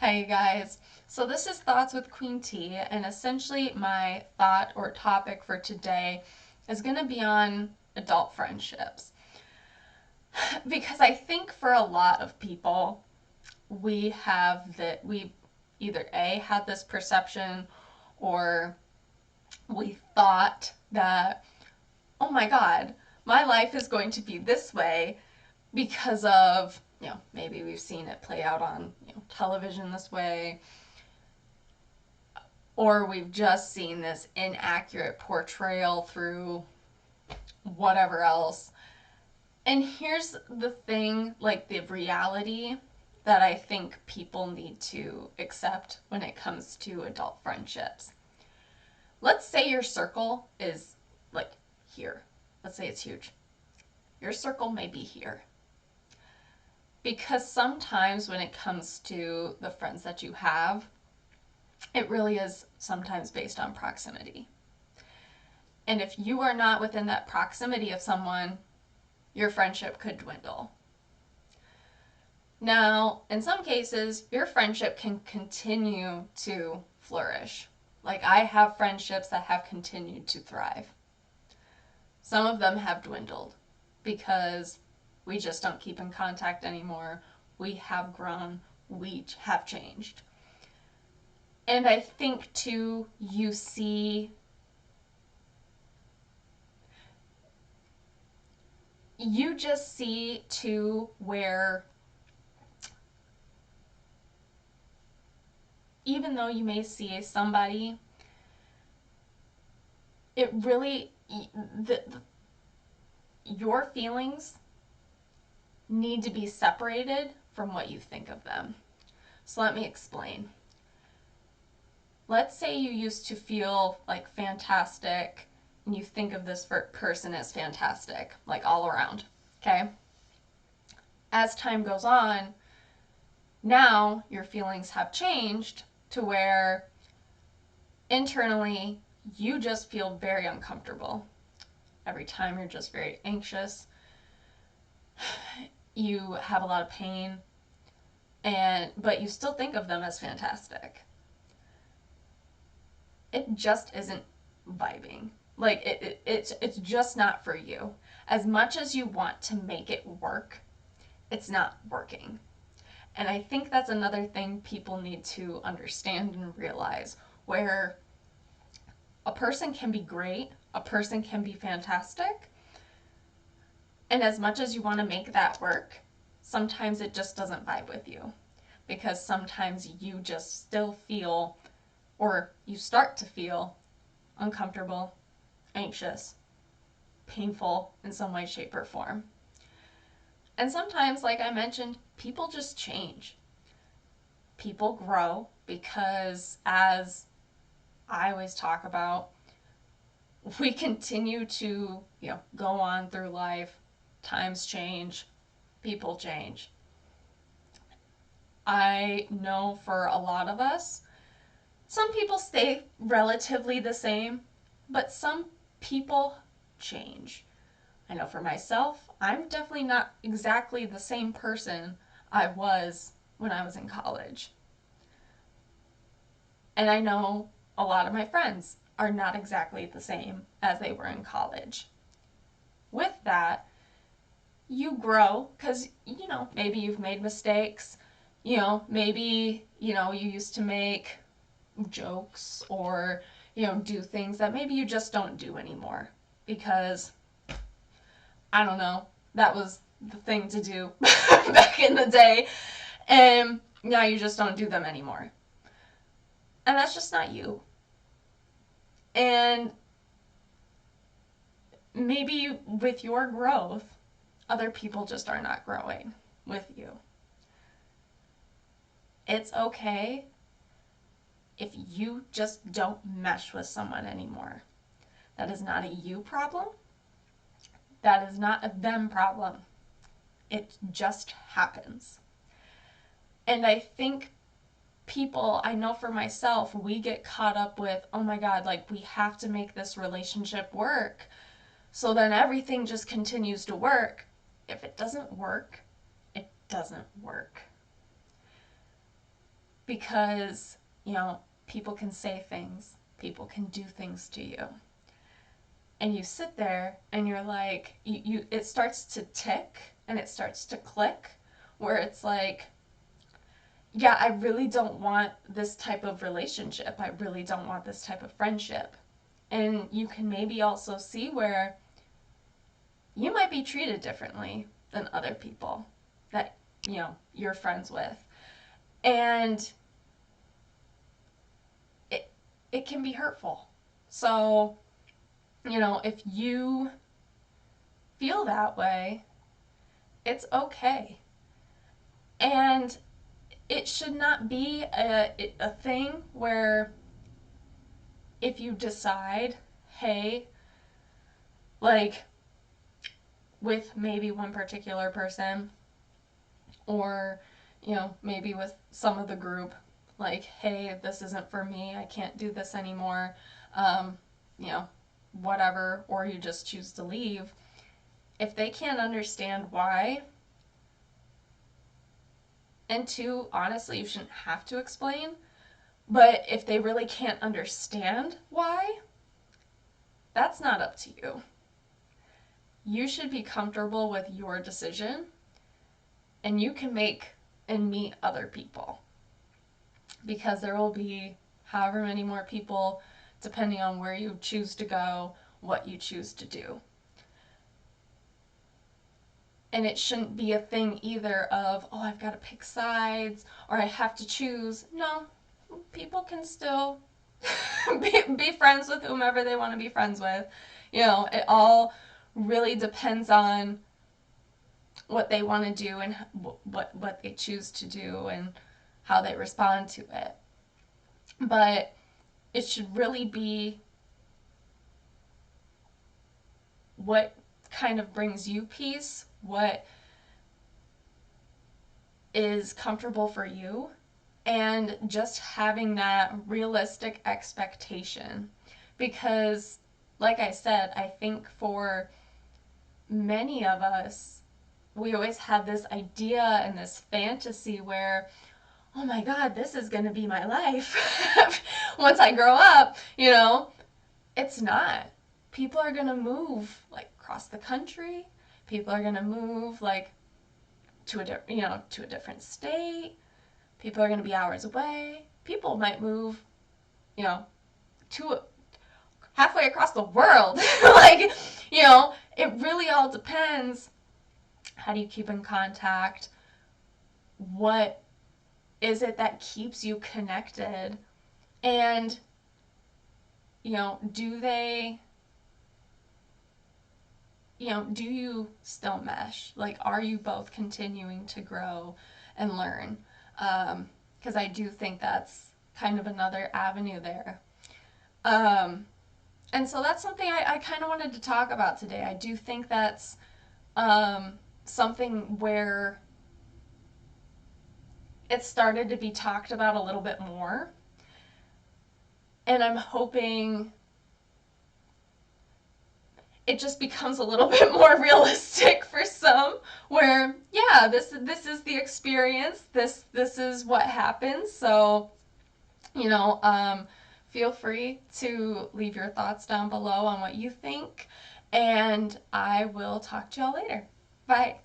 Hi, you guys. So, this is Thoughts with Queen T, and essentially, my thought or topic for today is going to be on adult friendships. Because I think for a lot of people, we either A, had this perception, or we thought that, oh my God, my life is going to be this way because of, maybe we've seen it play out on, television this way, or we've just seen this inaccurate portrayal through whatever else. And here's the thing, like the reality that I think people need to accept when it comes to adult friendships. Let's say your circle is like here. Let's say it's huge. Your circle may be here. Because sometimes when it comes to the friends that you have, it really is sometimes based on proximity. And if you are not within that proximity of someone, your friendship could dwindle. Now, in some cases, your friendship can continue to flourish. Like, I have friendships that have continued to thrive. Some of them have dwindled because we just don't keep in contact anymore. We have grown, we have changed. And I think, too, you just see too where even though you may see somebody, it really your feelings need to be separated from what you think of them. So let me explain. Let's say you used to feel like fantastic and you think of this person as fantastic, like all around, okay? As time goes on, now your feelings have changed to where internally you just feel very uncomfortable. Every time you're just very anxious. You have a lot of pain, but you still think of them as fantastic. It just isn't vibing. Like it's just not for you. As much as you want to make it work, it's not working. And I think that's another thing people need to understand and realize, where a person can be great, a person can be fantastic, and as much as you want to make that work, sometimes it just doesn't vibe with you. Because sometimes you just still feel, or you start to feel, uncomfortable, anxious, painful in some way, shape, or form. And sometimes, like I mentioned, people just change. People grow because, as I always talk about, we continue to, go on through life. Times change, people change. I know for a lot of us, some people stay relatively the same, but some people change. I know for myself, I'm definitely not exactly the same person I was when I was in college. And I know a lot of my friends are not exactly the same as they were in college. With that, you grow because, maybe you've made mistakes. Maybe, you used to make jokes or, do things that maybe you just don't do anymore because, I don't know, that was the thing to do back in the day. And now you just don't do them anymore. And that's just not you. And maybe with your growth, other people just are not growing with you. It's okay if you just don't mesh with someone anymore. That is not a you problem. That is not a them problem. It just happens. And I think I know for myself, we get caught up with, oh my God, like we have to make this relationship work. So then everything just continues to work. If it doesn't work, it doesn't work. because, people can say things, people can do things to you. And you sit there and you're like, it starts to tick and it starts to click, where it's like, yeah, I really don't want this type of relationship. I really don't want this type of friendship. And you can maybe also see where you might be treated differently than other people that, you're friends with. And it can be hurtful. So, if you feel that way, it's okay. And it should not be a thing where if you decide, hey, like with maybe one particular person, or, maybe with some of the group, like, hey, this isn't for me, I can't do this anymore, um, you know, whatever, or you just choose to leave. If they can't understand why, and two, honestly, you shouldn't have to explain, but if they really can't understand why, that's not up to you. You should be comfortable with your decision, and you can make and meet other people, because there will be however many more people depending on where you choose to go, what you choose to do. And it shouldn't be a thing either of, oh, I've got to pick sides or I have to choose. No, people can still be friends with whomever they want to be friends with. It all really depends on what they want to do and what they choose to do and how they respond to it. But it should really be what kind of brings you peace, what is comfortable for you, and just having that realistic expectation. Because, like I said, I think for many of us, we always had this idea and this fantasy where, oh my God, this is going to be my life once I grow up. It's not. People are going to move like across the country. People are going to move like to a different state. People are going to be hours away. People might move, to halfway across the world. Like, it really all depends. How do you keep in contact? What is it that keeps you connected? And, do they, do you still mesh? Like, are you both continuing to grow and learn? Because I do think that's kind of another avenue there. And so that's something I kind of wanted to talk about today. I do think that's something where it started to be talked about a little bit more. And I'm hoping it just becomes a little bit more realistic for some, where, yeah, this is the experience, this is what happens. So, feel free to leave your thoughts down below on what you think, and I will talk to y'all later. Bye.